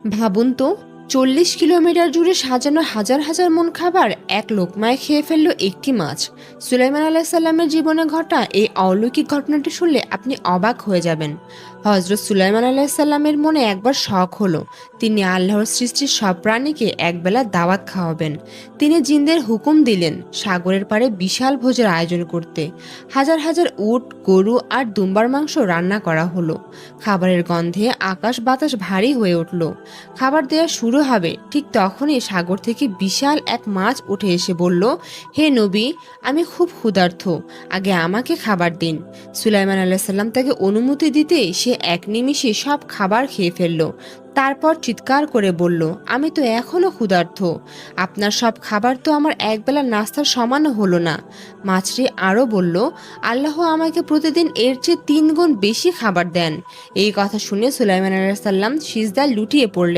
ভাবুন তো, 40 কিলোমিটার জুড়ে সাজানো হাজার হাজার মন খাবার এক লোকমায় খেয়ে ফেললো একটি মাছ। সুলাইমান আলাইসাল্লামের জীবনে ঘটা এই অলৌকিক ঘটনাটি শুনলে আপনি অবাক হয়ে যাবেন। হজরত সুলাইমান আলাইসাল্লামের মনে একবার শখ হলো, তিনি আল্লাহর সৃষ্টির সব প্রাণীকে একবেলা দাওয়াত খাওয়াবেন। তিনি জিনদের হুকুম দিলেন সাগরের পাড়ে বিশাল ভোজের আয়োজন করতে। হাজার হাজার উট, গরু আর দুম্বার মাংস রান্না করা হলো। খাবারের গন্ধে আকাশ বাতাস ভারী হয়ে উঠল। খাবার দেওয়া শুরু হবে ঠিক তখনই সাগর থেকে বিশাল এক মাছ উঠে এসে বলল, হে নবী, আমি খুব ক্ষুধার্ত, আগে আমাকে খাবার দিন। সুলাইমান আলাইসাল্লাম তাকে অনুমতি দিতে সে এক নিমিষে সব খাবার খেয়ে ফেলল। তারপর চিৎকার করে বলল, আমি তো এখনো ক্ষুধার্ত, আপনার সব খাবার তো আমার একবেলা নাস্তার সমানও হলো না। মাছটি আরও বলল, আল্লাহ আমাকে প্রতিদিন এর চেয়ে 3 গুণ বেশি খাবার দেন। এই কথা শুনে সুলাইমান আলাইহিস সালাম সিজদায় লুটিয়ে পড়লেন।